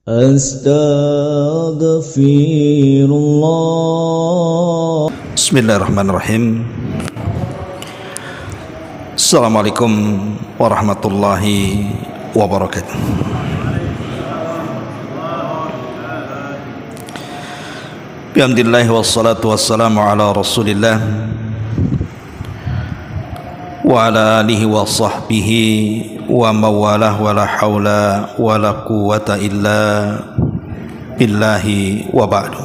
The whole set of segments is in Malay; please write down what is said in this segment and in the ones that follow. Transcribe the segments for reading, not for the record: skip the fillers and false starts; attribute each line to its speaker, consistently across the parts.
Speaker 1: Astaghfirullah.
Speaker 2: Bismillahirrahmanirrahim. Assalamualaikum warahmatullahi wabarakatuh. Bihamdillah wassalatu wassalamu ala rasulillah wa ala alihi wa sahbihi wa mawalah wa la hawla wa la quwwata illa billahi wa ba'du.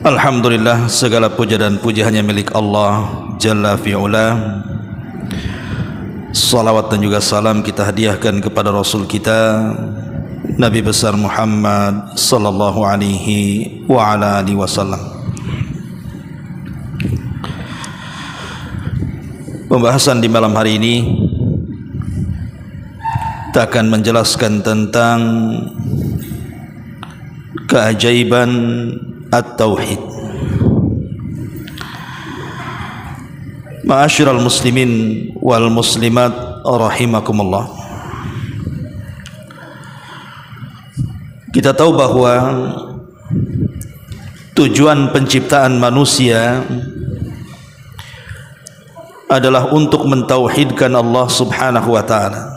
Speaker 2: Alhamdulillah, segala puja dan puji hanya milik Allah Jalla fi'ula. Salawat dan juga salam kita hadiahkan kepada Rasul kita Nabi besar Muhammad sallallahu alaihi wa ala alihi wasallam. Pembahasan di malam hari ini kita akan menjelaskan tentang keajaiban at-tauhid. Ma'asyiral muslimin wal muslimat rahimakumullah. Kita tahu bahwa tujuan penciptaan manusia adalah untuk mentauhidkan Allah Subhanahu wa ta'ala,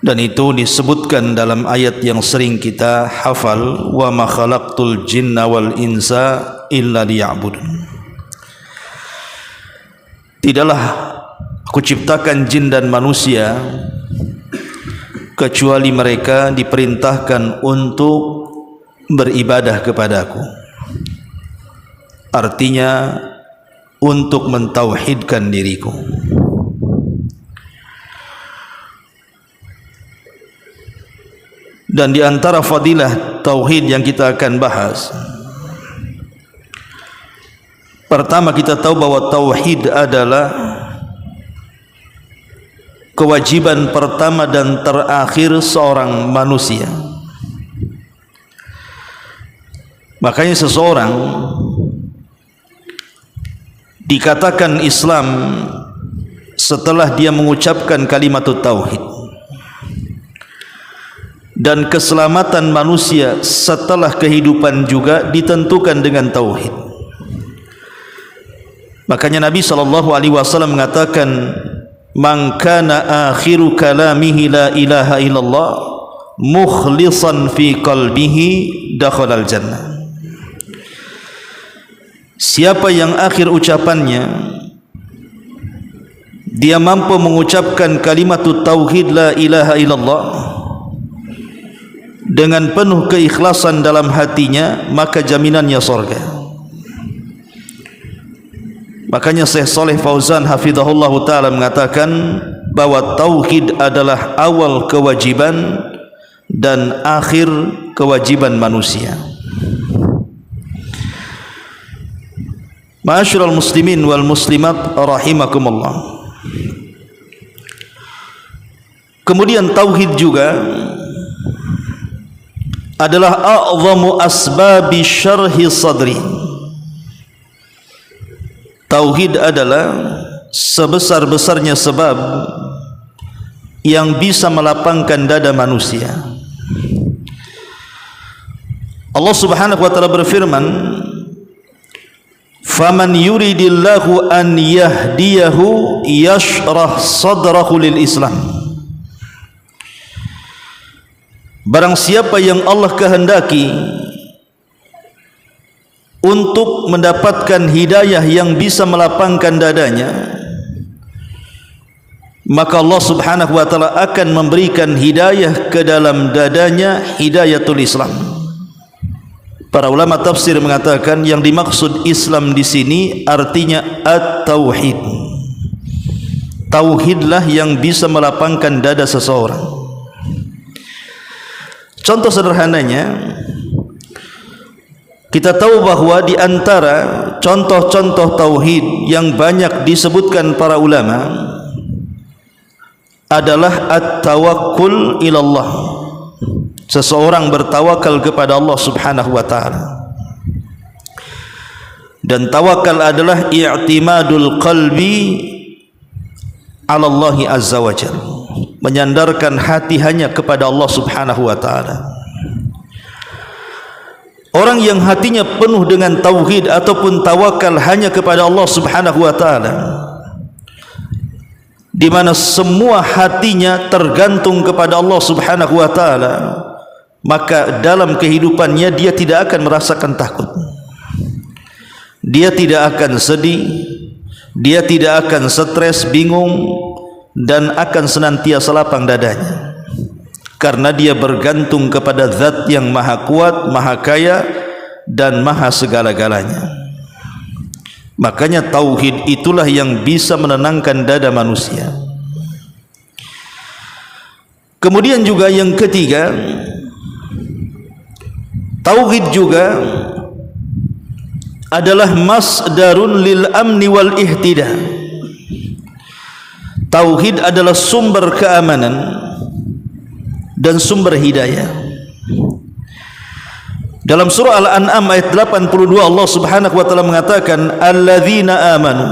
Speaker 2: dan itu disebutkan dalam ayat yang sering kita hafal, wa ma khalaqtul jinna wal insa illa liya'budun. Tidaklah aku ciptakan jin dan manusia kecuali mereka diperintahkan untuk beribadah kepadaku. Artinya untuk mentauhidkan diriku. Dan di antara fadilah tauhid yang kita akan bahas, pertama kita tahu bahwa tauhid adalah kewajiban pertama dan terakhir seorang manusia. Makanya seseorang dikatakan Islam setelah dia mengucapkan kalimat tauhid, dan keselamatan manusia setelah kehidupan juga ditentukan dengan tauhid. Makanya Nabi SAW mengatakan, man kana akhiru kalamihi la ilaha illallah mukhlisan fi qalbihi dakhalal jannah. Siapa yang akhir ucapannya dia mampu mengucapkan kalimat tauhid la ilaha illallah dengan penuh keikhlasan dalam hatinya, maka jaminannya surga. Makanya Syekh Shalih Fauzan hafizahullah ta'ala mengatakan bahwa tauhid adalah awal kewajiban dan akhir kewajiban manusia. Ma'asyiral muslimin wal muslimat rahimakumullah. Kemudian tauhid juga adalah a'zamu asbabi syarhi sadri. Tauhid adalah sebesar-besarnya sebab yang bisa melapangkan dada manusia. Allah Subhanahu wa ta'ala berfirman, faman yuridillahu an yahdiyahu yashrah sadrahu lil Islam. Barang siapa yang Allah kehendaki untuk mendapatkan hidayah yang bisa melapangkan dadanya, maka Allah Subhanahu wa ta'ala akan memberikan hidayah ke dalam dadanya, hidayatul Islam. Para ulama tafsir mengatakan yang dimaksud Islam di sini artinya at-tauhid. Tauhidlah yang bisa melapangkan dada seseorang. Contoh sederhananya, kita tahu bahwa di antara contoh-contoh tauhid yang banyak disebutkan para ulama adalah at-tawakkul ilallah. Seseorang bertawakal kepada Allah Subhanahu wa ta'ala. Dan tawakal adalah i'timadul qalbi 'ala Allah azza wa jalla, menyandarkan hati hanya kepada Allah subhanahu wa ta'ala. Orang yang hatinya penuh dengan tauhid ataupun tawakal hanya kepada Allah subhanahu wa ta'ala, di mana semua hatinya tergantung kepada Allah subhanahu wa ta'ala, maka dalam kehidupannya dia tidak akan merasakan takut, dia tidak akan sedih, dia tidak akan stres, bingung, dan akan senantiasa lapang dadanya, karena dia bergantung kepada Zat yang maha kuat, maha kaya, dan maha segala-galanya. Makanya tauhid itulah yang bisa menenangkan dada manusia. Kemudian juga yang ketiga, tauhid juga adalah masdarun lil amni wal ihtida. Tauhid adalah sumber keamanan dan sumber hidayah. Dalam surah Al-An'am ayat 82 Allah subhanahu wa ta'ala mengatakan, alladzina amanu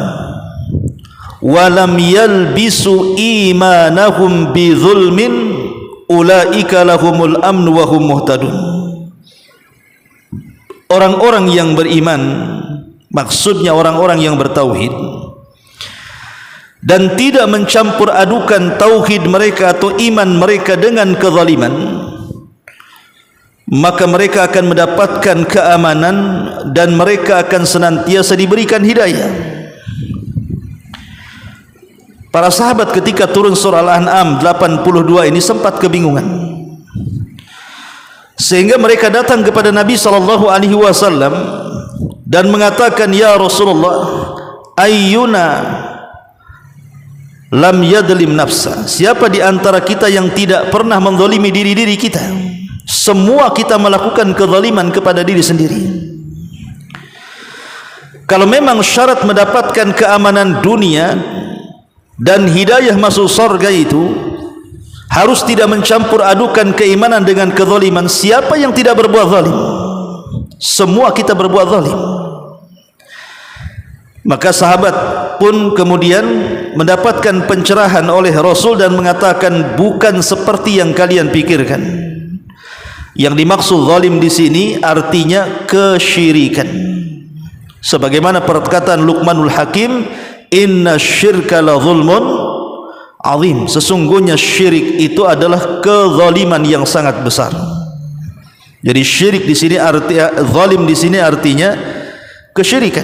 Speaker 2: wa lam yalbisu imanahum bizulmin ulaika lahumul amnu wa hum muhtadun. Orang-orang yang beriman, maksudnya orang-orang yang bertauhid dan tidak mencampur adukan tauhid mereka atau iman mereka dengan kezaliman, maka mereka akan mendapatkan keamanan dan mereka akan senantiasa diberikan hidayah. Para sahabat ketika turun surah Al-An'am 82 ini sempat kebingungan, sehingga mereka datang kepada Nabi SAW dan mengatakan, ya Rasulullah, ayyuna lam yadlim nafsa, siapa di antara kita yang tidak pernah menzalimi diri-diri kita? Semua kita melakukan kezaliman kepada diri sendiri. Kalau memang syarat mendapatkan keamanan dunia dan hidayah masuk surga itu harus tidak mencampur adukan keimanan dengan kezaliman, siapa yang tidak berbuat zalim? Semua kita berbuat zalim. Maka sahabat pun kemudian mendapatkan pencerahan oleh Rasul dan mengatakan, bukan seperti yang kalian pikirkan. Yang dimaksud zalim di sini artinya kesyirikan. Sebagaimana perkataan Luqmanul Hakim, inna syirka la zulmun azim, sesungguhnya syirik itu adalah kezaliman yang sangat besar. Jadi syirik di sini zalim di sini artinya kesyirikan.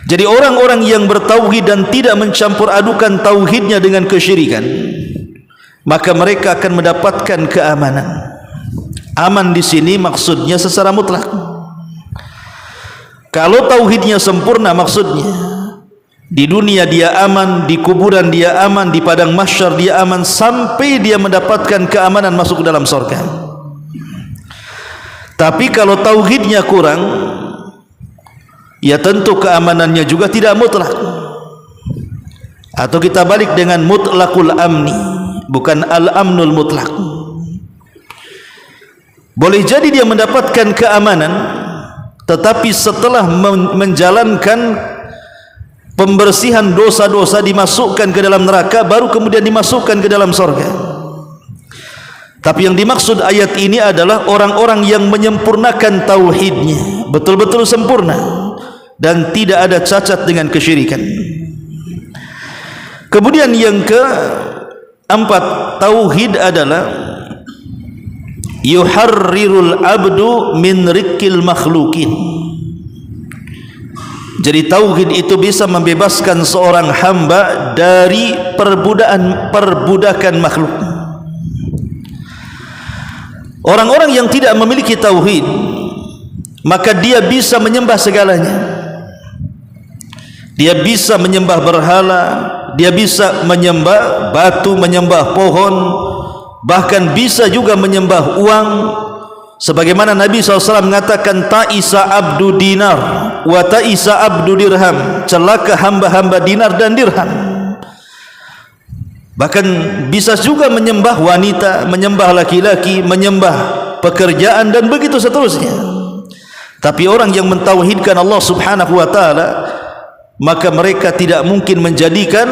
Speaker 2: Jadi orang-orang yang bertauhid dan tidak mencampur adukan tauhidnya dengan kesyirikan, maka mereka akan mendapatkan keamanan. Aman di sini maksudnya secara mutlak. Kalau tauhidnya sempurna, maksudnya di dunia dia aman, di kuburan dia aman, di padang mahsyar dia aman, sampai dia mendapatkan keamanan masuk ke dalam surga. Tapi kalau tauhidnya kurang, ya tentu keamanannya juga tidak mutlak. Atau kita balik dengan mutlakul amni, bukan al-amnul mutlak. Boleh jadi dia mendapatkan keamanan, tetapi setelah menjalankan pembersihan dosa-dosa, dimasukkan ke dalam neraka, baru kemudian dimasukkan ke dalam surga. Tapi yang dimaksud ayat ini adalah orang-orang yang menyempurnakan tauhidnya, betul-betul sempurna dan tidak ada cacat dengan kesyirikan. Kemudian yang keempat, tauhid adalah yuharrirul abdu min rikil makhlukin. Jadi tauhid itu bisa membebaskan seorang hamba dari perbudakan makhluk. Orang-orang yang tidak memiliki tauhid, maka dia bisa menyembah segalanya. Dia bisa menyembah berhala, dia bisa menyembah batu, menyembah pohon, bahkan bisa juga menyembah uang. Sebagaimana Nabi SAW mengatakan, ta'isa abdu dinar wa ta'isa abdu dirham, celaka hamba-hamba dinar dan dirham. Bahkan bisa juga menyembah wanita, menyembah laki-laki, menyembah pekerjaan, dan begitu seterusnya. Tapi orang yang mentauhidkan Allah subhanahu wa ta'ala, maka mereka tidak mungkin menjadikan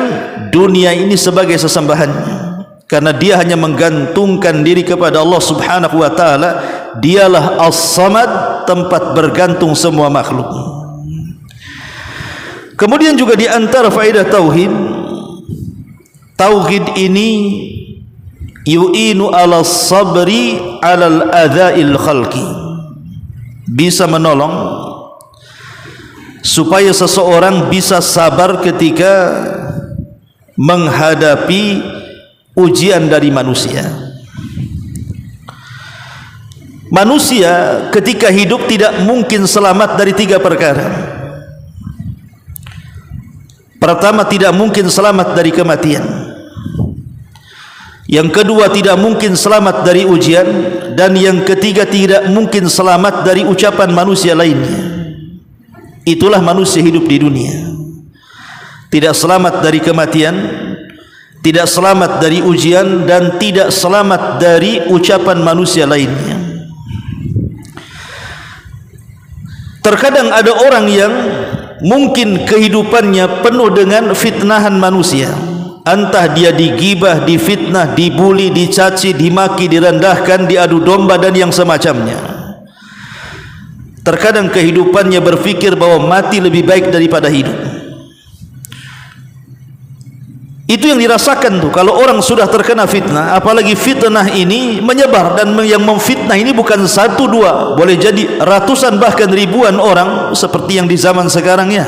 Speaker 2: dunia ini sebagai sesembahannya, karena dia hanya menggantungkan diri kepada Allah Subhanahu wa taala. Dialah As-Samad, tempat bergantung semua makhluk. Kemudian juga di antara faedah tauhid, tauhid ini yu'inu ala sabri alal adzail khalqi, bisa menolong supaya seseorang bisa sabar ketika menghadapi ujian dari manusia. Manusia ketika hidup tidak mungkin selamat dari 3 perkara. Pertama, tidak mungkin selamat dari kematian. Yang kedua, tidak mungkin selamat dari ujian. Dan yang ketiga, tidak mungkin selamat dari ucapan manusia lainnya. Itulah manusia hidup di dunia. Tidak selamat dari kematian, tidak selamat dari ujian, dan tidak selamat dari ucapan manusia lainnya. Terkadang ada orang yang mungkin kehidupannya penuh dengan fitnahan manusia. Entah dia digibah, difitnah, dibuli, dicaci, dimaki, direndahkan, diadu domba dan yang semacamnya. Terkadang kehidupannya berfikir bahwa mati lebih baik daripada hidup. Itu yang dirasakan tuh kalau orang sudah terkena fitnah. Apalagi fitnah ini menyebar, dan yang memfitnah ini bukan 1, 2, boleh jadi ratusan bahkan ribuan orang, seperti yang di zaman sekarang ya.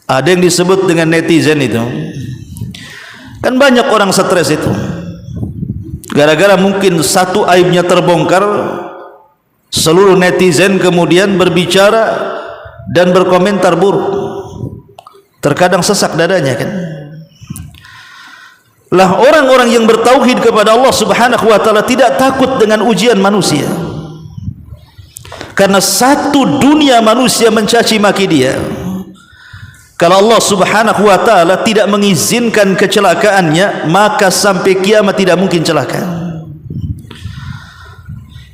Speaker 2: Ada yang disebut dengan netizen itu. Kan banyak orang stres itu gara-gara mungkin satu aibnya terbongkar, seluruh netizen kemudian berbicara dan berkomentar buruk. Terkadang sesak dadanya kan. Lah orang-orang yang bertauhid kepada Allah Subhanahu wa taala tidak takut dengan ujian manusia, karena satu dunia manusia mencaci maki dia. Kalau Allah Subhanahu wa taala tidak mengizinkan kecelakaannya, maka sampai kiamat tidak mungkin celaka.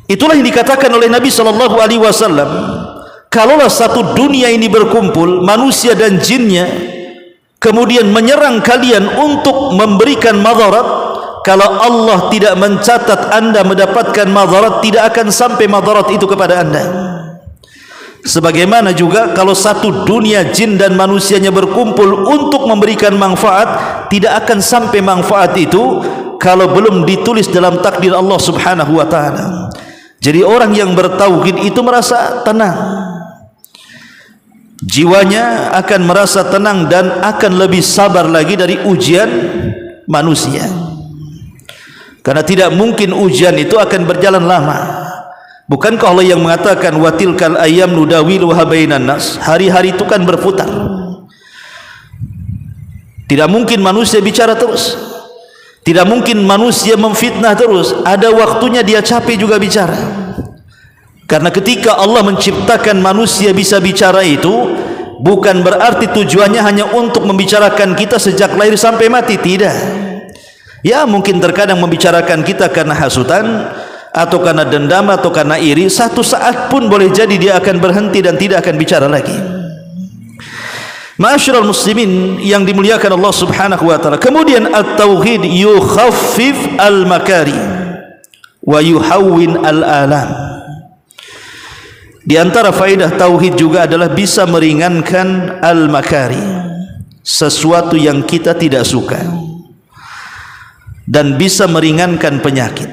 Speaker 2: Itulah yang dikatakan oleh Nabi sallallahu alaihi wasallam, kalaulah satu dunia ini berkumpul, manusia dan jinnya, kemudian menyerang kalian untuk memberikan madarat, kalau Allah tidak mencatat anda mendapatkan madarat, tidak akan sampai madarat itu kepada anda. Sebagaimana juga kalau satu dunia jin dan manusianya berkumpul untuk memberikan manfaat, tidak akan sampai manfaat itu kalau belum ditulis dalam takdir Allah Subhanahu wa taala. Jadi orang yang bertauhid itu merasa tenang, jiwanya akan merasa tenang dan akan lebih sabar lagi dari ujian manusia, karena tidak mungkin ujian itu akan berjalan lama. Bukankah Allah yang mengatakan wa tilkal ayyam nudawiluha bainan nas, hari-hari itu kan berputar. Tidak mungkin manusia bicara terus, tidak mungkin manusia memfitnah terus. Ada waktunya dia capek juga bicara. Karena ketika Allah menciptakan manusia bisa bicara itu bukan berarti tujuannya hanya untuk membicarakan kita sejak lahir sampai mati, tidak. Ya mungkin terkadang membicarakan kita karena hasutan, atau karena dendam, atau karena iri. Satu saat pun boleh jadi dia akan berhenti dan tidak akan bicara lagi. Ma'asyiral muslimin yang dimuliakan Allah Subhanahu wa taala. Kemudian at-tauhid yukhaffif al-makari wa yuhawwin al-alam. Di antara faedah tauhid juga adalah bisa meringankan al-makari, sesuatu yang kita tidak suka, dan bisa meringankan penyakit.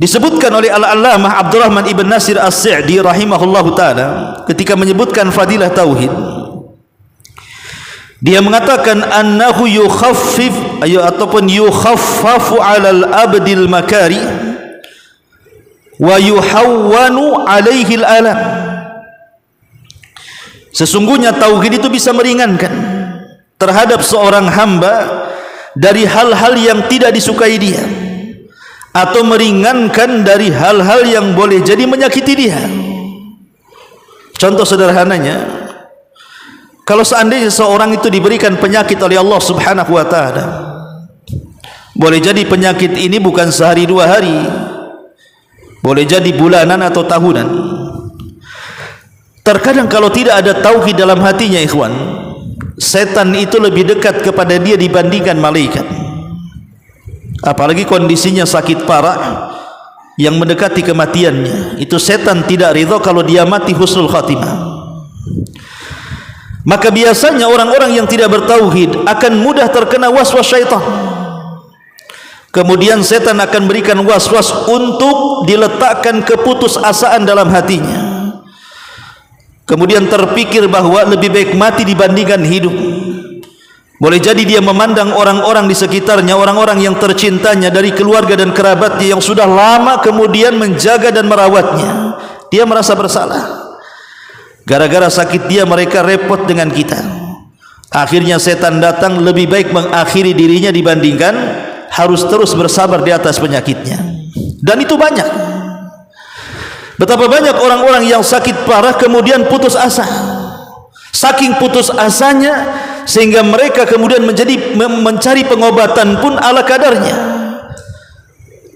Speaker 2: Disebutkan oleh Al-Allamah Abdurrahman ibn Nasir As-Sa'di rahimahullahu ta'ala ketika menyebutkan fadilah tauhid, dia mengatakan annahu yukhaffif ataupun yukhaffafu 'alal abdil makari wa yuhawwanu 'alaihi al-alam. Sesungguhnya tauhid itu bisa meringankan terhadap seorang hamba dari hal-hal yang tidak disukai dia, atau meringankan dari hal-hal yang boleh jadi menyakiti dia. Contoh sederhananya, kalau seandainya seorang itu diberikan penyakit oleh Allah Subhanahu wa taala, boleh jadi penyakit ini bukan sehari 2 hari, boleh jadi bulanan atau tahunan. Terkadang kalau tidak ada tauhid dalam hatinya, ikhwan, setan itu lebih dekat kepada dia dibandingkan malaikat. Apalagi kondisinya sakit parah yang mendekati kematiannya, itu setan tidak ridha kalau dia mati husnul khatimah. Maka biasanya orang-orang yang tidak bertauhid akan mudah terkena waswas syaitan. Kemudian setan akan berikan waswas untuk diletakkan keputusasaan dalam hatinya. Kemudian terpikir bahwa lebih baik mati dibandingkan hidup. Boleh jadi dia memandang orang-orang di sekitarnya, orang-orang yang tercintanya dari keluarga dan kerabatnya yang sudah lama kemudian menjaga dan merawatnya. Dia merasa bersalah. Gara-gara sakit dia mereka repot dengan kita. Akhirnya setan datang, lebih baik mengakhiri dirinya dibandingkan harus terus bersabar di atas penyakitnya. Dan itu banyak. Betapa banyak orang-orang yang sakit parah kemudian putus asa. Saking putus asanya sehingga mereka kemudian mencari pengobatan pun ala kadarnya.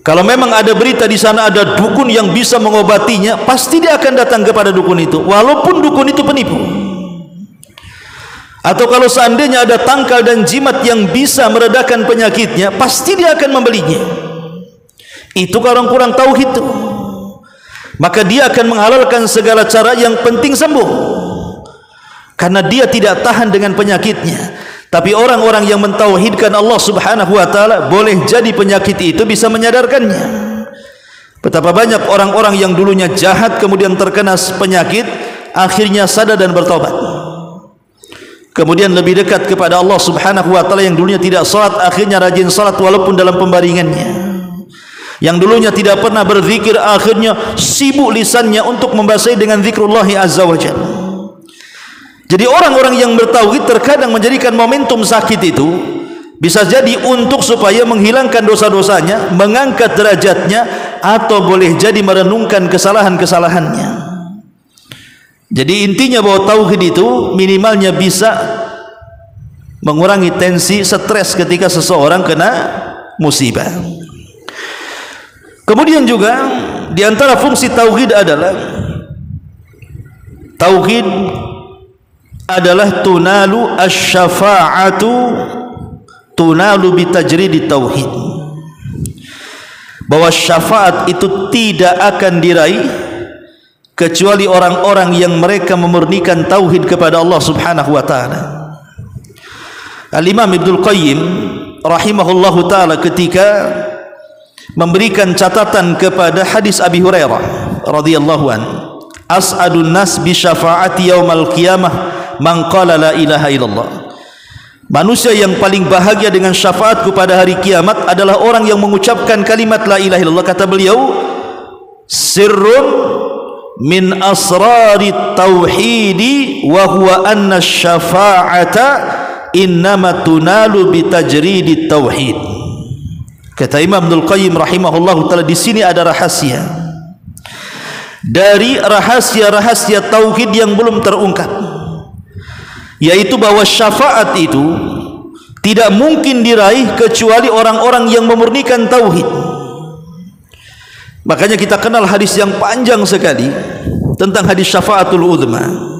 Speaker 2: Kalau memang ada berita di sana ada dukun yang bisa mengobatinya, pasti dia akan datang kepada dukun itu, walaupun dukun itu penipu. Atau kalau seandainya ada tangkal dan jimat yang bisa meredakan penyakitnya, pasti dia akan membelinya. Itu kalau orang kurang tauhid itu. Maka dia akan menghalalkan segala cara, yang penting sembuh, karena dia tidak tahan dengan penyakitnya. Tapi orang-orang yang mentauhidkan Allah subhanahu wa ta'ala, boleh jadi penyakit itu bisa menyadarkannya. Betapa banyak orang-orang yang dulunya jahat kemudian terkena penyakit, akhirnya sadar dan bertobat, kemudian lebih dekat kepada Allah subhanahu wa ta'ala. Yang dulunya tidak salat, akhirnya rajin salat walaupun dalam pembaringannya. Yang dulunya tidak pernah berzikir, akhirnya sibuk lisannya untuk membasahi dengan zikrullah azza wa jalla. Jadi orang-orang yang bertauhid terkadang menjadikan momentum sakit itu bisa jadi untuk supaya menghilangkan dosa-dosanya, mengangkat derajatnya, atau boleh jadi merenungkan kesalahan-kesalahannya. Jadi intinya bahwa tauhid itu minimalnya bisa mengurangi tensi, stres ketika seseorang kena musibah. Kemudian juga di antara fungsi tauhid adalah tunalu asy-syafa'atu tunalu bitajridit tauhid. Bahwa syafaat itu tidak akan diraih kecuali orang-orang yang mereka memurnikan tauhid kepada Allah subhanahu wa ta'ala. Al-Imam Ibnul Qayyim rahimahullahu ta'ala ketika memberikan catatan kepada hadis Abi Hurairah radhiyallahu an, as'adun nas bi syafaati yaumal qiyamah man qala la ilaha illallah. Manusia yang paling bahagia dengan syafaatku pada hari kiamat adalah orang yang mengucapkan kalimat la ilaha illallah. Kata beliau, sirrun min asrarit tauhidi wa huwa anna syafa'ata innama tunalu bitajridit tauhid. Kata Imam Ibnul Qayyim rahimahullahu ta'ala, di sini ada rahasia dari rahasia-rahasia tauhid yang belum terungkap, yaitu bahwa syafaat itu tidak mungkin diraih kecuali orang-orang yang memurnikan tauhid. Makanya kita kenal hadis yang panjang sekali tentang hadis syafaatul uzma.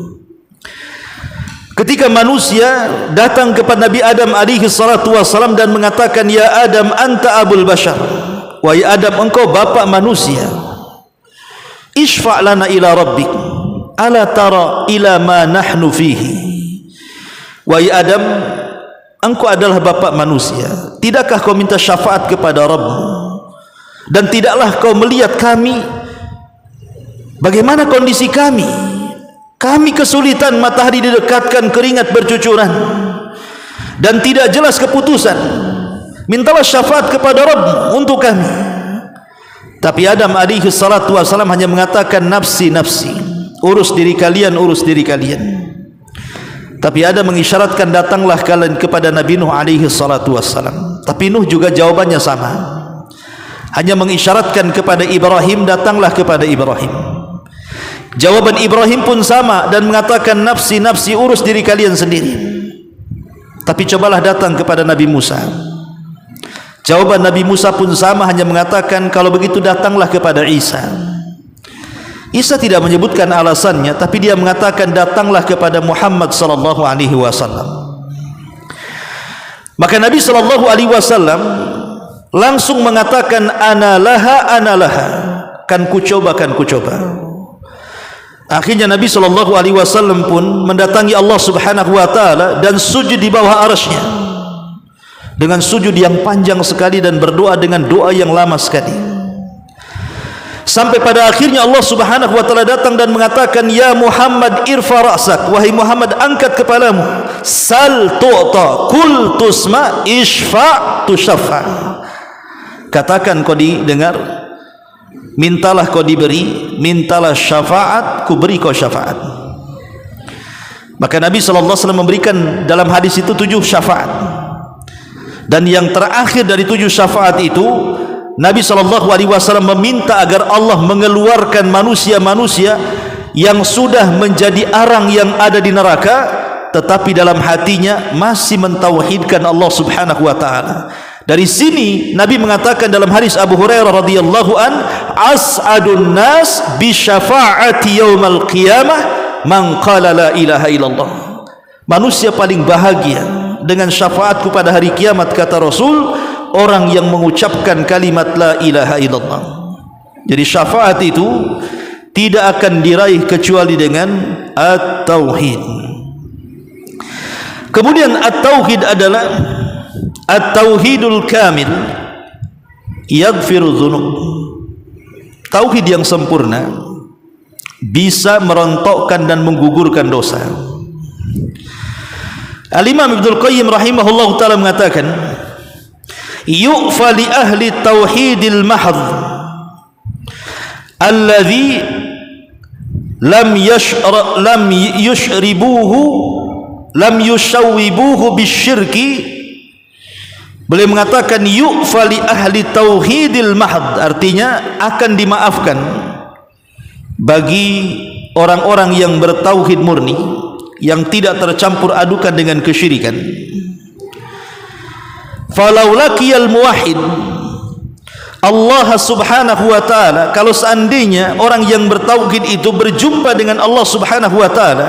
Speaker 2: Ketika manusia datang kepada Nabi Adam alaihi salatu wassalam dan mengatakan, ya Adam anta abul bashar, wahai Adam engkau bapak manusia, isfa' lana ila rabbik ala tara ila ma nahnu fihi. Wahai Adam, engkau adalah bapak manusia, tidakkah kau minta syafaat kepada Rabbmu, dan tidaklah kau melihat kami bagaimana kondisi kami. Kami kesulitan, matahari didekatkan, keringat bercucuran, dan tidak jelas keputusan. Mintalah syafaat kepada Rabb untuk kami. Tapi Adam alaihi salatu wassalam hanya mengatakan, nafsi nafsi, urus diri kalian, urus diri kalian. Tapi Adam mengisyaratkan, datanglah kalian kepada Nabi Nuh alaihi salatu wassalam. Tapi Nuh juga jawabannya sama, hanya mengisyaratkan kepada Ibrahim, datanglah kepada Ibrahim. Jawaban Ibrahim pun sama dan mengatakan, nafsi nafsi, urus diri kalian sendiri. Tapi cobalah datang kepada Nabi Musa. Jawaban Nabi Musa pun sama, hanya mengatakan, kalau begitu datanglah kepada Isa. Isa tidak menyebutkan alasannya, tapi dia mengatakan datanglah kepada Muhammad sallallahu alaihi wasallam. Maka Nabi sallallahu alaihi wasallam langsung mengatakan ana laha, kan ku coba. Akhirnya Nabi sallallahu alaihi wasallam pun mendatangi Allah Subhanahu wa taala dan sujud di bawah arasy-Nya. Dengan sujud yang panjang sekali dan berdoa dengan doa yang lama sekali. Sampai pada akhirnya Allah Subhanahu wa taala datang dan mengatakan, ya Muhammad irfa ra'sak, wahai Muhammad angkat kepalamu, sal tu'ta, kul tusma, ishfa tushaffa. Katakan kau didengar, mintalah kau diberi, mintalah syafaat, ku beri kau syafaat. Maka Nabi sallallahu alaihi wasallam memberikan dalam hadis itu 7 syafaat. Dan yang terakhir dari 7 syafaat itu, Nabi SAW meminta agar Allah mengeluarkan manusia-manusia yang sudah menjadi arang yang ada di neraka, tetapi dalam hatinya masih mentauhidkan Allah Subhanahu wa taala. Dari sini Nabi mengatakan dalam hadis Abu Hurairah radhiyallahu an, as'adun nas bi syafaati yaumal qiyamah man qala la ilaha illallah. Manusia paling bahagia dengan syafaatku pada hari kiamat, kata Rasul, orang yang mengucapkan kalimat la ilaha illallah. Jadi syafaat itu tidak akan diraih kecuali dengan at-tauhid. Kemudian at-tauhid adalah at-tauhidul kamil yaghfiru dzunub. Tauhid yang sempurna bisa merontokkan dan menggugurkan dosa. Al-Imam Ibnul Qayyim rahimahullah ta'ala mengatakan, yu'fa li ahli tauhidil mahadh alladhi lam yushawwibuhu bisyirki. Beliau mengatakan yu'fa li ahli tauhidil mahadh, artinya akan dimaafkan bagi orang-orang yang bertauhid murni, yang tidak tercampur adukan dengan kesyirikan. Falau laqiyal muwahhid Allah Subhanahu wa taala, kalau seandainya orang yang bertauhid itu berjumpa dengan Allah Subhanahu wa taala,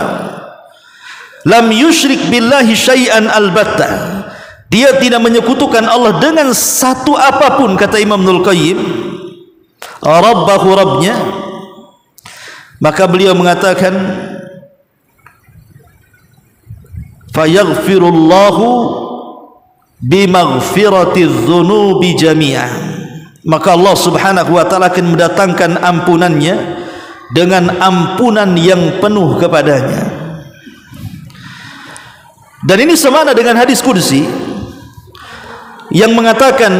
Speaker 2: lam yusyrik billahi syai'an albatta, dia tidak menyekutukan Allah dengan satu apapun, kata Imam Ibnul Qayyim, rabbahu, rabbnya, maka beliau mengatakan fayaghfirullahu bimaghfiratiz dzunubi jami'ah, maka Allah Subhanahu wa taala akan mendatangkan ampunannya dengan ampunan yang penuh kepadanya. Dan ini semakna dengan hadis qudsi yang mengatakan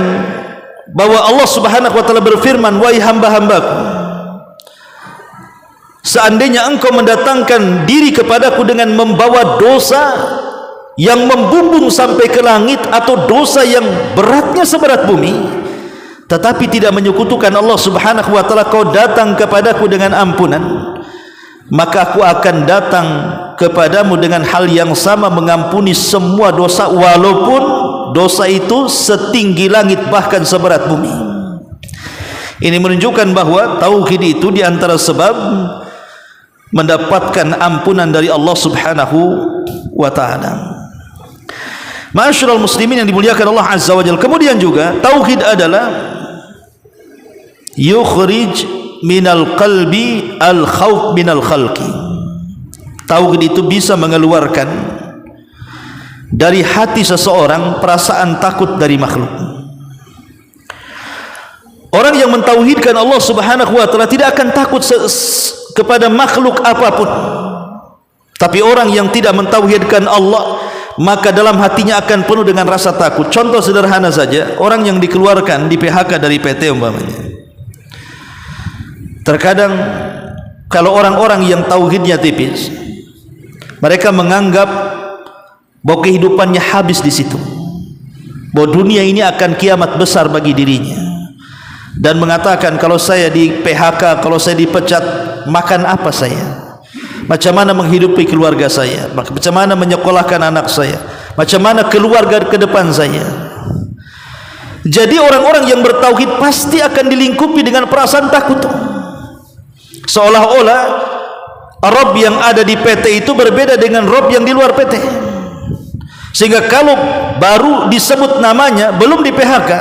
Speaker 2: bahwa Allah Subhanahu wa taala berfirman, wahai hamba-hambaku, seandainya engkau mendatangkan diri kepadaku dengan membawa dosa yang membumbung sampai ke langit atau dosa yang beratnya seberat bumi, tetapi tidak menyekutukan Allah Subhanahu wa taala, kau datang kepadaku dengan ampunan, maka aku akan datang kepadamu dengan hal yang sama, mengampuni semua dosa, walaupun dosa itu setinggi langit bahkan seberat bumi. Ini menunjukkan bahwa tauhid itu diantara sebab mendapatkan ampunan dari Allah Subhanahu wa taala. Ma'asyiral muslimin yang dimuliakan Allah Azza wa Jalla. Kemudian juga tauhid adalah yukhrij minal qalbi al khawf minal khalqi. Tauhid itu bisa mengeluarkan dari hati seseorang perasaan takut dari makhluk. Orang yang mentauhidkan Allah Subhanahu wa taala tidak akan takut kepada makhluk apapun. Tapi orang yang tidak mentauhidkan Allah, maka dalam hatinya akan penuh dengan rasa takut. Contoh sederhana saja, orang yang dikeluarkan di PHK dari PT umpamanya. Terkadang kalau orang-orang yang tauhidnya tipis, mereka menganggap bahwa kehidupannya habis di situ, bahwa dunia ini akan kiamat besar bagi dirinya, dan mengatakan, kalau saya di PHK, kalau saya dipecat, makan apa saya? Macam mana menghidupi keluarga saya? Macam mana menyekolahkan anak saya? Macam mana keluarga ke depan saya? Jadi orang-orang yang bertauhid pasti akan dilingkupi dengan perasaan takut. seolah-olah Rabb yang ada di PT itu berbeda dengan Rabb yang di luar PT, sehingga kalau baru disebut namanya, belum di PHK,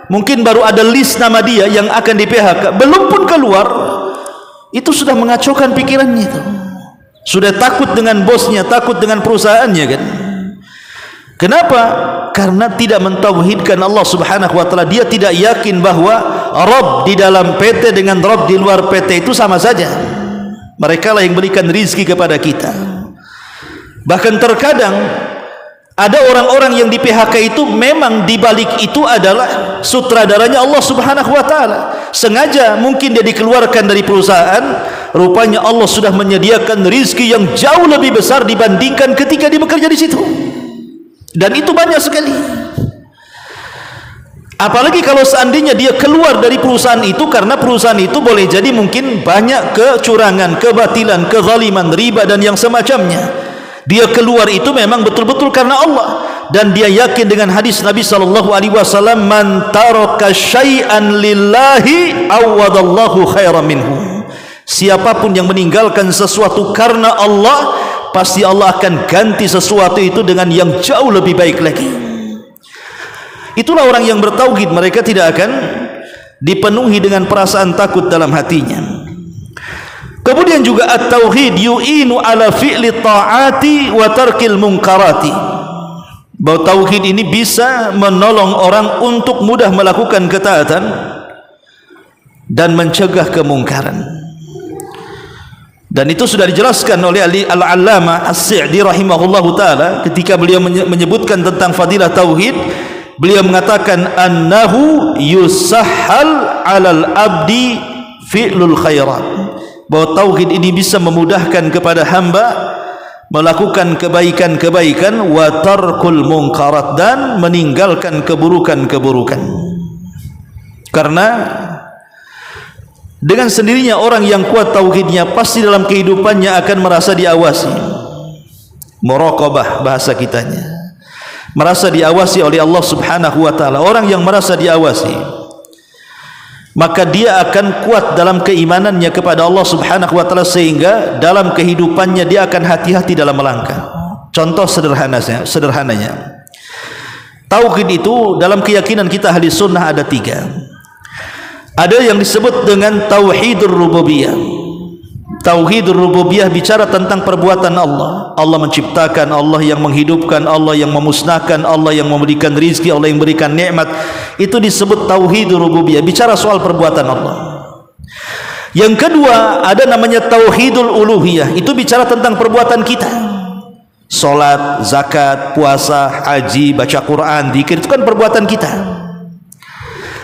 Speaker 2: mungkin baru ada list nama dia yang akan di PHK, belum pun keluar, itu sudah mengacaukan pikirannya itu. Sudah takut dengan bosnya, takut dengan perusahaannya kan. Kenapa? Karena tidak mentauhidkan Allah Subhanahu wa taala. Dia tidak yakin bahwa Rabb di dalam PT dengan Rabb di luar PT itu sama saja. Mereka lah yang berikan rizki kepada kita. Bahkan terkadang ada orang-orang yang di PHK itu memang di balik itu adalah sutradaranya Allah Subhanahu wa taala. Sengaja mungkin dia dikeluarkan dari perusahaan, rupanya Allah sudah menyediakan rizki yang jauh lebih besar dibandingkan ketika dia bekerja di situ. Dan itu banyak sekali. Apalagi kalau seandainya dia keluar dari perusahaan itu, karena perusahaan itu boleh jadi mungkin banyak kecurangan, kebatilan, kezaliman, riba dan yang semacamnya. Dia keluar itu memang betul-betul karena Allah, dan dia yakin dengan hadis Nabi SAW, man taraka syai'an lillahi awadallahu khairan minhu. Siapapun yang meninggalkan sesuatu karena Allah, pasti Allah akan ganti sesuatu itu dengan yang jauh lebih baik lagi. Itulah orang yang bertauhid, mereka tidak akan dipenuhi dengan perasaan takut dalam hatinya. Kemudian juga at-tauhid yu'inu ala fi'li ta'ati wa tarkil munkarati. Bahwa tauhid ini bisa menolong orang untuk mudah melakukan ketaatan dan mencegah kemungkaran. Dan itu sudah dijelaskan oleh Al-Allamah As-Sa'di rahimahullahu taala ketika beliau menyebutkan tentang fadilah tauhid. Beliau mengatakan annahu yusahhal 'alal abdi fi'lul khairat. Bahwa tauhid ini bisa memudahkan kepada hamba melakukan kebaikan-kebaikan, wa tarkul munkarat, dan meninggalkan keburukan-keburukan. Karena dengan sendirinya orang yang kuat tauhidnya pasti dalam kehidupannya akan merasa diawasi. Muraqabah bahasa kitanya, merasa diawasi oleh Allah Subhanahu wa taala. Orang yang merasa diawasi, maka dia akan kuat dalam keimanannya kepada Allah Subhanahu wa taala, sehingga dalam kehidupannya dia akan hati-hati dalam melangkah. Contoh sederhananya, tauhid itu dalam keyakinan kita ahli sunnah ada 3. Ada yang disebut dengan tauhidur rububiyah. Tauhidur rububiyah bicara tentang perbuatan Allah. Allah menciptakan, Allah yang menghidupkan, Allah yang memusnahkan, Allah yang memberikan rizki, Allah yang memberikan nikmat. Itu disebut tauhidur rububiyah, bicara soal perbuatan Allah. Yang kedua ada namanya tauhidul uluhiyah. Itu bicara tentang perbuatan kita. Salat, zakat, puasa, haji, baca Quran, zikir, itu kan perbuatan kita.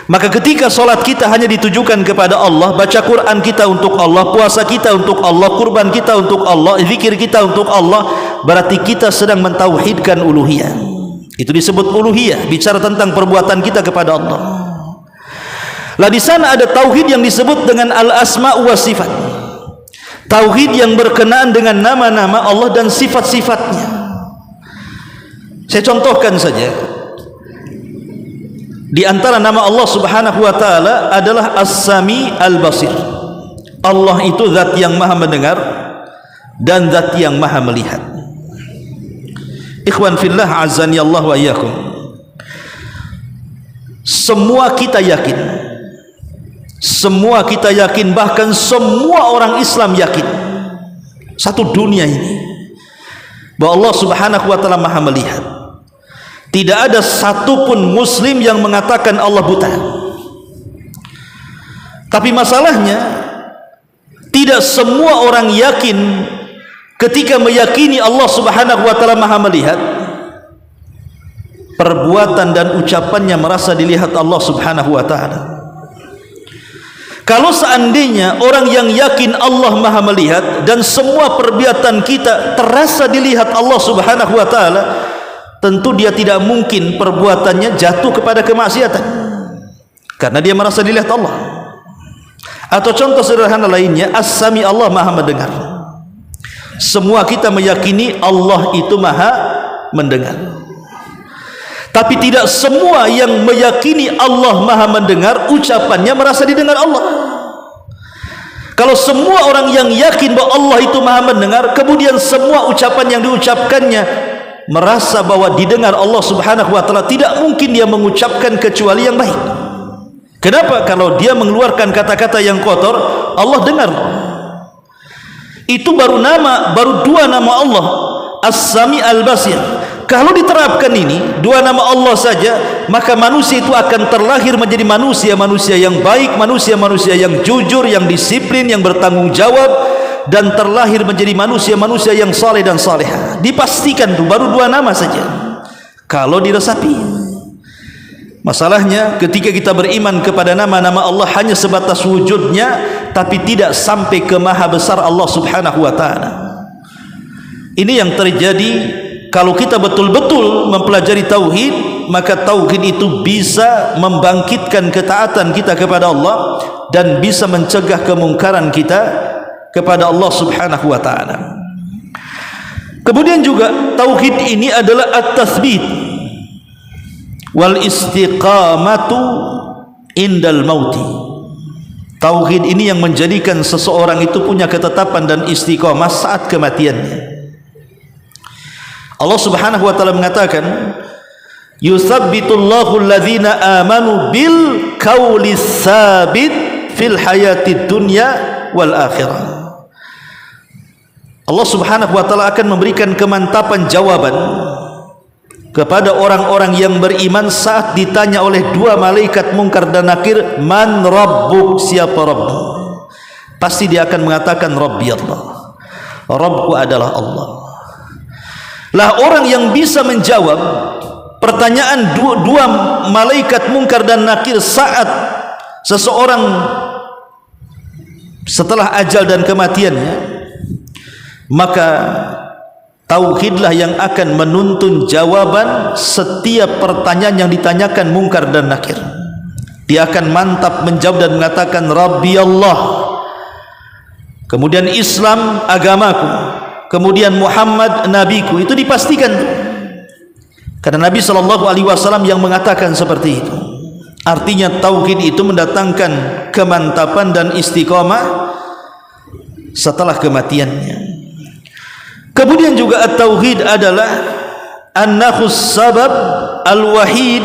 Speaker 2: Maka ketika solat kita hanya ditujukan kepada Allah, baca Quran kita untuk Allah, puasa kita untuk Allah, kurban kita untuk Allah, zikir kita untuk Allah, berarti kita sedang mentauhidkan uluhiyah. Itu disebut uluhiyah, bicara tentang perbuatan kita kepada Allah. Lah di sana ada tauhid yang disebut dengan al-asma wa sifat. Tauhid yang berkenaan dengan nama-nama Allah dan sifat-sifatnya. Saya contohkan saja. Di antara nama Allah Subhanahu wa taala adalah As-Sami Al-Basir. Allah itu zat yang maha mendengar dan zat yang maha melihat. Ikhwan fillah azani Allah wa iyyakum. Semua kita yakin, bahkan semua orang Islam yakin, satu dunia ini, bahwa Allah Subhanahu wa taala maha melihat. Tidak ada satupun muslim yang mengatakan Allah buta. Tapi masalahnya, tidak semua orang yakin ketika meyakini Allah Subhanahu wa taala maha melihat, perbuatan dan ucapannya merasa dilihat Allah Subhanahu wa taala. Kalau seandainya orang yang yakin Allah maha melihat dan semua perbuatan kita terasa dilihat Allah Subhanahu wa taala, tentu dia tidak mungkin perbuatannya jatuh kepada kemaksiatan, karena dia merasa dilihat Allah. Atau contoh sederhana lainnya, As-Sami, Allah maha mendengar. Semua kita meyakini Allah itu maha mendengar, tapi tidak semua yang meyakini Allah maha mendengar ucapannya merasa didengar Allah. Kalau semua orang yang yakin bahwa Allah itu maha mendengar, kemudian semua ucapan yang diucapkannya merasa bahwa didengar Allah subhanahu wa ta'ala, tidak mungkin dia mengucapkan kecuali yang baik. Kenapa? Kalau dia mengeluarkan kata-kata yang kotor, Allah dengar. Itu baru dua nama Allah, As-Sami Al-Basir. Kalau diterapkan ini dua nama Allah saja, maka manusia itu akan terlahir menjadi manusia yang baik, manusia yang jujur, yang disiplin, yang bertanggung jawab, dan terlahir menjadi manusia yang saleh dan salehah. Dipastikan itu baru dua nama saja kalau diresapi. Masalahnya ketika kita beriman kepada nama-nama Allah hanya sebatas wujudnya, tapi tidak sampai ke maha besar Allah subhanahu wa ta'ala. Ini yang terjadi kalau kita betul-betul mempelajari tauhid, maka tauhid itu bisa membangkitkan ketaatan kita kepada Allah dan bisa mencegah kemungkaran kita kepada Allah subhanahu wa ta'ala. Kemudian juga tauhid ini adalah at-tathbit wal istiqamatu indal mauti. Tauhid ini yang menjadikan seseorang itu punya ketetapan dan istiqamah saat kematiannya. Allah subhanahu wa ta'ala mengatakan, yuthabbitullahu alladhina amanu bil qawli tsabit fil hayatid dunya wal akhirah. Allah subhanahu wa ta'ala akan memberikan kemantapan jawaban kepada orang-orang yang beriman saat ditanya oleh dua malaikat Munkar dan Nakir, man rabbuk, siapa Rabb? Pasti dia akan mengatakan Rabbi Allah, Rabbku adalah Allah. Lah orang yang bisa menjawab pertanyaan dua malaikat Munkar dan Nakir saat seseorang setelah ajal dan kematiannya, maka tauhidlah yang akan menuntun jawaban setiap pertanyaan yang ditanyakan Munkar dan Nakir. Dia akan mantap menjawab dan mengatakan Rabbi Allah, kemudian Islam agamaku, kemudian Muhammad nabiku. Itu dipastikan karena Nabi SAW yang mengatakan seperti itu. Artinya tauhid itu mendatangkan kemantapan dan istiqamah setelah kematiannya. Kemudian juga at-tauhid adalah annahus sabab al-wahid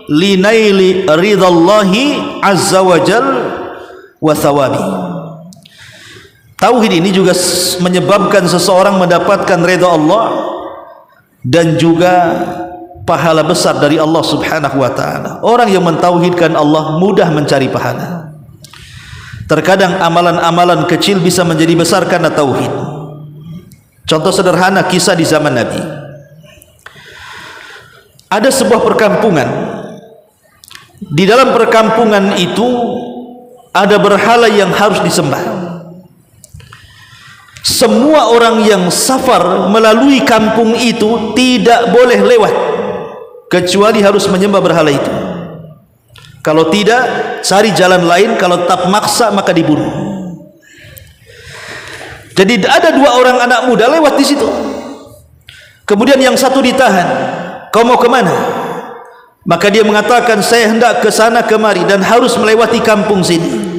Speaker 2: linaili ridallahi azza wa jal wa thawabi. Tauhid ini juga menyebabkan seseorang mendapatkan redha Allah dan juga pahala besar dari Allah subhanahu wa ta'ala. Orang yang mentauhidkan Allah mudah mencari pahala. Terkadang amalan-amalan kecil bisa menjadi besar karena tauhid. Contoh sederhana, kisah di zaman Nabi. Ada sebuah perkampungan. Di dalam perkampungan itu ada berhala yang harus disembah. Semua orang yang safar melalui kampung itu tidak boleh lewat kecuali harus menyembah berhala itu. Kalau tidak, cari jalan lain. Kalau tetap maksa, maka dibunuh. Jadi ada dua orang anak muda lewat di situ. Kemudian yang satu ditahan. Kau mau kemana? Maka dia mengatakan, saya hendak ke sana kemari dan harus melewati kampung sini.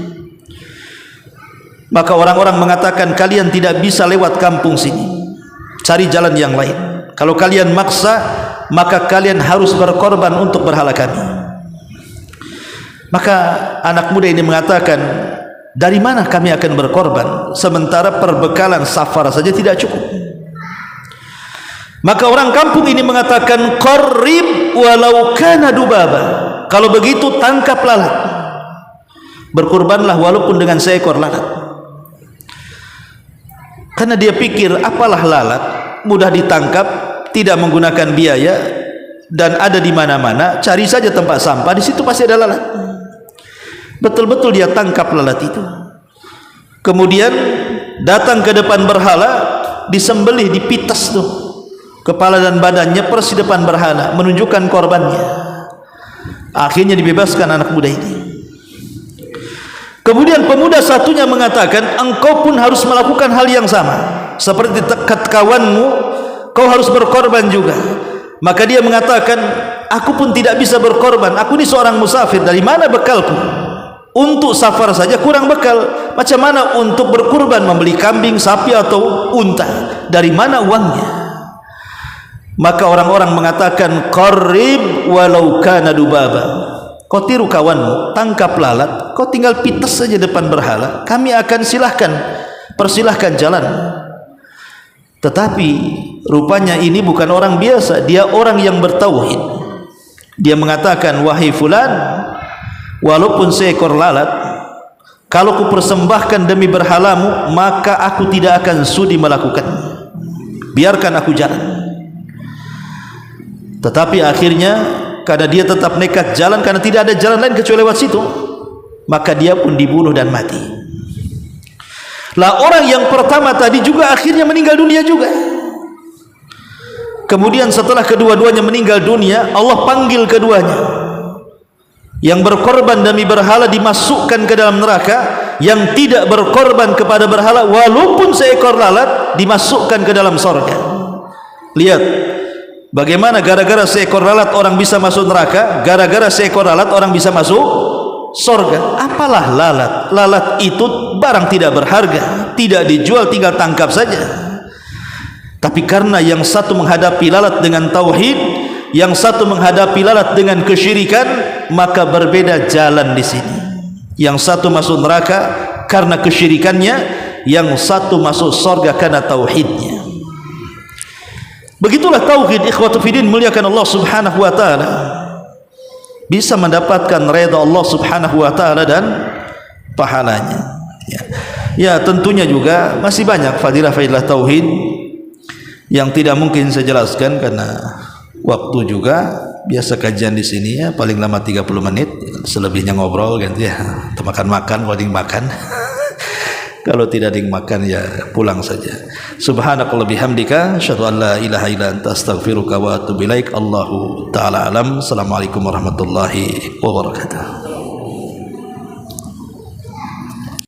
Speaker 2: Maka orang-orang mengatakan, kalian tidak bisa lewat kampung sini, cari jalan yang lain. Kalau kalian maksa, maka kalian harus berkorban untuk berhala kami. Maka anak muda ini mengatakan, dari mana kami akan berkorban sementara perbekalan safar saja tidak cukup? Maka orang kampung ini mengatakan, qarrib walau kana dubaba. Kalau begitu tangkap lalat, berkorbanlah walaupun dengan seekor lalat. Karena dia pikir, apalah lalat, mudah ditangkap, tidak menggunakan biaya, dan ada di mana-mana. Cari saja tempat sampah, di situ pasti ada lalat. Betul-betul dia tangkap lalat itu. Kemudian datang ke depan berhala, disembelih, dipitas tuh kepala dan badannya persis depan berhala, menunjukkan korbannya. Akhirnya dibebaskan anak muda ini. Kemudian pemuda satunya mengatakan, engkau pun harus melakukan hal yang sama seperti kawanmu, kau harus berkorban juga. Maka dia mengatakan, aku pun tidak bisa berkorban, aku ini seorang musafir, dari mana bekalku? Untuk safar saja kurang bekal, macam mana untuk berkurban, membeli kambing, sapi atau unta? Dari mana uangnya? Maka orang-orang mengatakan qarrib walau kana dubaba. Kau tiru kawanmu, tangkap lalat, kau tinggal pites saja depan berhala, kami akan persilahkan jalan. Tetapi rupanya ini bukan orang biasa, dia orang yang bertauhid. Dia mengatakan, wahai fulan, walaupun seekor lalat, kalau ku persembahkan demi berhalamu, maka aku tidak akan sudi melakukannya. Biarkan aku jalan. Tetapi akhirnya karena dia tetap nekat jalan, karena tidak ada jalan lain kecuali lewat situ, maka dia pun dibunuh dan mati. Lah orang yang pertama tadi juga akhirnya meninggal dunia juga. Kemudian setelah kedua-duanya meninggal dunia, Allah panggil keduanya. Yang berkorban demi berhala dimasukkan ke dalam neraka, yang tidak berkorban kepada berhala walaupun seekor lalat dimasukkan ke dalam surga. Lihat bagaimana gara-gara seekor lalat orang bisa masuk neraka, gara-gara seekor lalat orang bisa masuk surga. Apalah lalat? Lalat itu barang tidak berharga, tidak dijual, tinggal tangkap saja. Tapi karena yang satu menghadapi lalat dengan tauhid, yang satu menghadapi lalat dengan kesyirikan, maka berbeda jalan di sini. Yang satu masuk neraka karena kesyirikannya, yang satu masuk surga karena tauhidnya. Begitulah tauhid, ikhwatu fiddin, muliakan Allah Subhanahu wa taala. Bisa mendapatkan redha Allah Subhanahu wa taala dan pahalanya. Ya, tentunya juga masih banyak fadilah-fadilah tauhid yang tidak mungkin saya jelaskan karena waktu juga. Biasa kajian di sini ya paling lama 30 menit, selebihnya ngobrol ganti ya, makan-makan, paling makan. Kalau tidak ada yang makan ya pulang saja. Subhanakallah bihamdika, asyhadu an la ilaha illa anta, astaghfiruka wa atubu ilaik. Allahu taala alam. Assalamualaikum warahmatullahi wabarakatuh.